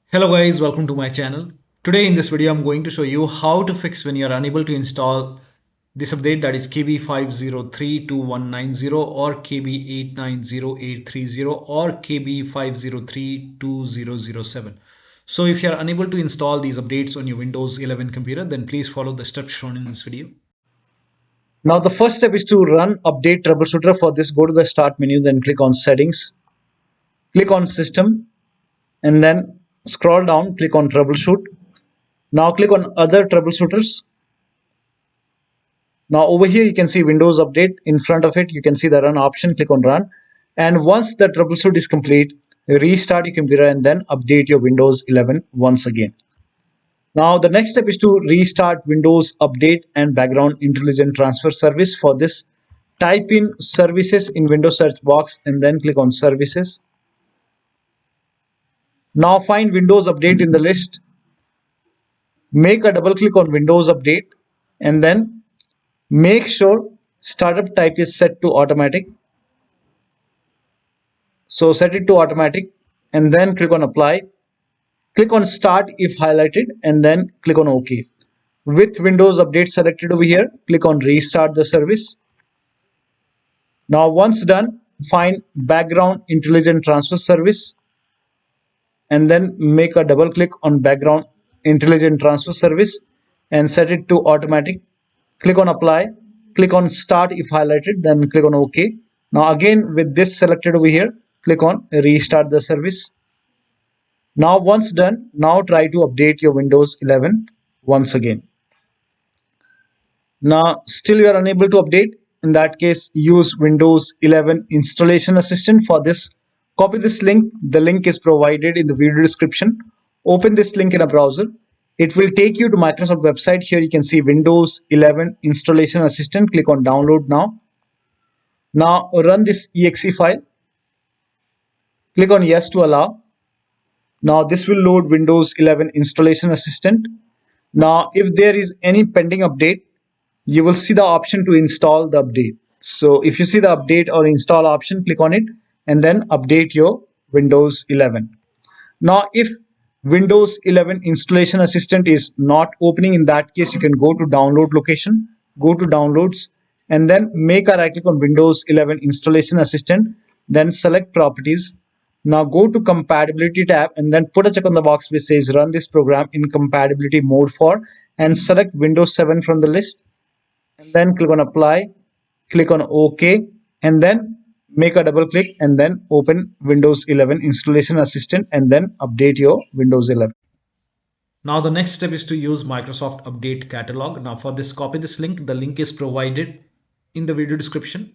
Hello guys, welcome to my channel. Today in this video I'm going to show you how to fix when you're unable to install this update, that is KB5032190 or KB890830 or KB5032007. So if you're unable to install these updates on your Windows 11 computer, then please follow the steps shown in this video. Now the first step is to run update troubleshooter. For this, go to the start menu, then click on settings, click on system, and then scroll down, click on troubleshoot. Now click on other troubleshooters. Now over here you can see Windows update. In front of it you can see the run option. Click on run, and once the troubleshoot is complete, restart your computer and then update your Windows 11 once again. Now the next step is to restart Windows Update and Background Intelligent Transfer Service. For this, type in services in Windows search box and then click on services. Now find Windows Update in the list. Make a double click on Windows Update and then make sure startup type is set to automatic. So set it to automatic and then click on apply. Click on start if highlighted and then click on OK. With Windows Update selected over here, click on restart the service. Now once done, find Background Intelligent Transfer Service and then make a double click on Background Intelligent Transfer Service and set it to automatic. Click on apply. Click on start if highlighted, then click on OK. Now again with this selected over here, click on restart the service. Now once done, now try to update your Windows 11 once again. Now still you are unable to update. In that case, use Windows 11 Installation Assistant. For this, copy this link. The link is provided in the video description. Open this link in a browser. It will take you to Microsoft website. Here you can see Windows 11 Installation Assistant. Click on download now. Now run this exe file. Click on yes to allow. Now this will load Windows 11 Installation Assistant. Now if there is any pending update, you will see the option to install the update. So if you see the update or install option, click on it and then update your Windows 11. Now if Windows 11 Installation Assistant is not opening, in that case you can go to download location, go to downloads and then make a right click on Windows 11 Installation Assistant, then select properties. Now go to compatibility tab and then put a check on the box which says run this program in compatibility mode for, and select Windows 7 from the list and then click on apply, click on OK and then make a double click and then open Windows 11 Installation Assistant and then update your Windows 11. Now the next step is to use Microsoft Update Catalog. Now for this, copy this link. The link is provided in the video description.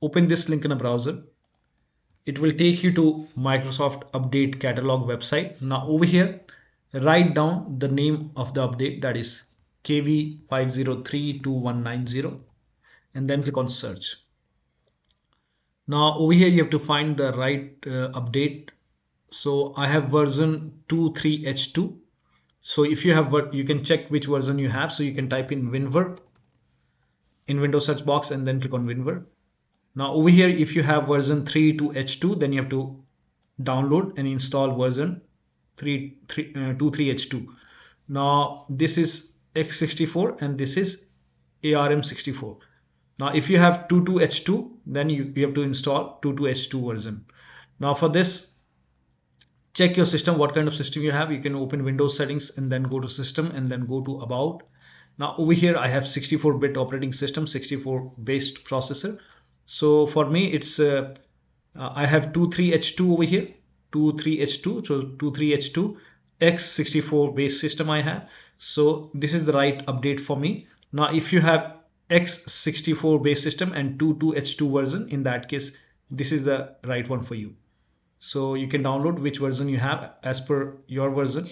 Open this link in a browser. It will take you to Microsoft Update Catalog website. Now over here, write down the name of the update, that is KB5032190, and then click on search. Now over here you have to find the right update. So I have version 23H2. So if you have, you can check which version you have. So you can type in WinVer in Windows search box and then click on WinVer. Now over here, if you have version 32H2, then you have to download and install version 23H2. Now this is x64 and this is ARM64. Now if you have 22H2, then you have to install 22H2 version. Now for this, check your system, what kind of system you have. You can open Windows settings and then go to system and then go to about. Now over here I have 64-bit operating system, 64 based processor. So for me it's I have 23H2 over here, 23H2, so 23H2 x64 base system I have. So this is the right update for me. Now if you have x64 base system and 22H2 version, in that case this is the right one for you. So you can download which version you have as per your version.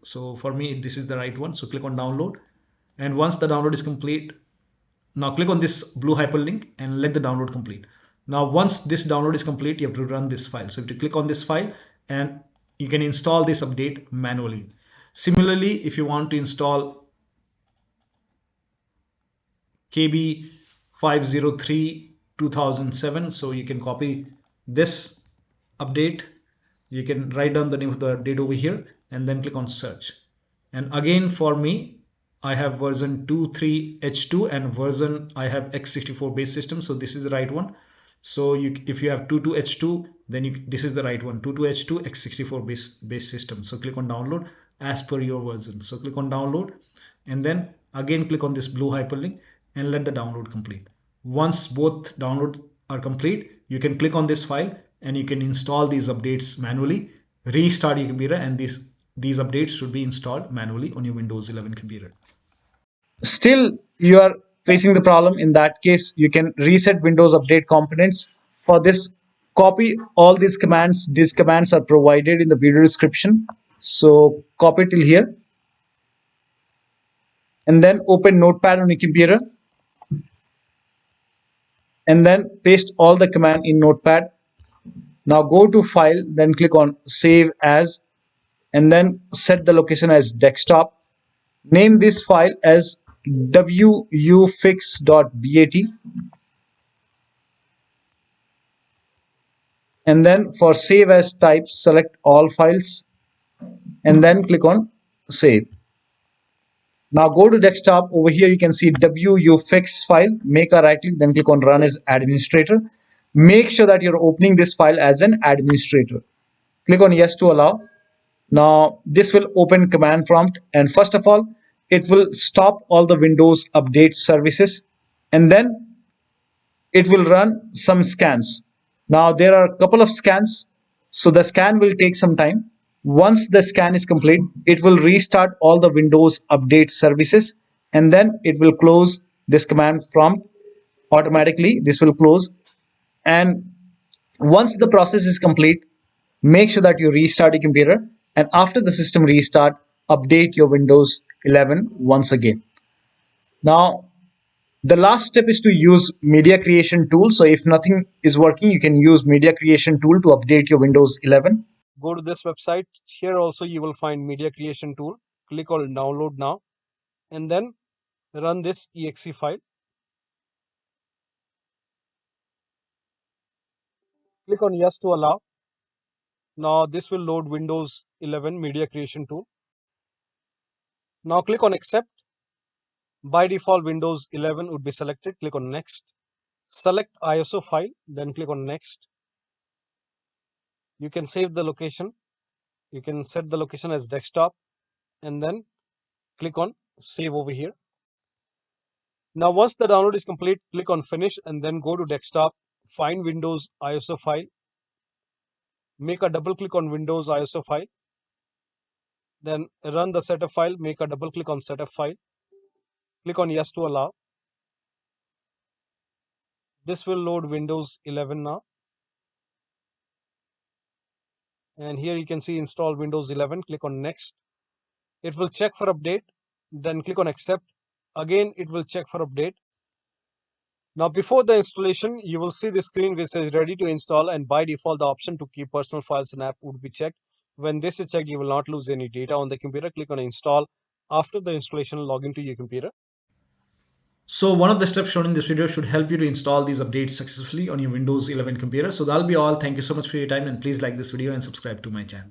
So for me this is the right one. So click on download, and once the download is complete, now click on this blue hyperlink and let the download complete. Now once this download is complete, you have to run this file. So you have to click on this file and you can install this update manually. Similarly, if you want to install KB5032007, so you can copy this update You can write down the name of the update over here and then click on search. And again, for me, I have version 23H2 and version I have x64 base system, so this is the right one. So if you have 22H2, then this is the right one, 22H2 x64 base system. So click on download as per your version. So click on download and then again click on this blue hyperlink and let the download complete. Once both download are complete, you can click on this file and you can install these updates manually, restart your computer, and these updates should be installed manually on your Windows 11 computer. Still you are facing the problem. In that case, you can reset Windows Update components. For this, copy all these commands. These commands are provided in the video description. So copy till here and then open Notepad on your computer and then paste all the command in Notepad. Now go to file, then click on save as and then set the location as desktop. Name this file as wuauserv.bat and then for save as type, select all files and then click on save. Now go to desktop. Over here you can see wuauserv file. Make a right click, then click on run as administrator. Make sure that you're opening this file as an administrator. Click on yes to allow. Now this will open command prompt, and first of all it will stop all the Windows update services and then it will run some scans. Now there are a couple of scans, so the scan will take some time. Once the scan is complete, it will restart all the Windows update services and then it will close this command prompt automatically. This will close, and once the process is complete, make sure that you restart your computer, and after the system restart, update your Windows 11 once again. Now the last step is to use media creation tool. So if nothing is working, you can use media creation tool to update your Windows 11. Go to this website. Here also you will find media creation tool. Click on download now and then run this exe file. Click on yes to allow. Now this will load Windows 11 media creation tool. Now click on accept. By default Windows 11 would be selected. Click on next. Select ISO file, then click on next. You can save the location. You can set the location as desktop and then click on save over here. Now once the download is complete, click on finish and then go to desktop, find Windows ISO file, make a double click on Windows ISO file, then run the setup file, make a double click on setup file, click on yes to allow. This will load Windows 11 now. And here you can see install Windows 11, click on next. It will check for update, then click on accept. Again, it will check for update. Now before the installation, you will see the screen which says ready to install, and by default the option to keep personal files and app would be checked. When this is checked, you will not lose any data on the computer. Click on install. After the installation, log into your computer. So one of the steps shown in this video should help you to install these updates successfully on your Windows 11 computer. So that'll be all. Thank you so much for your time, and please like this video and subscribe to my channel.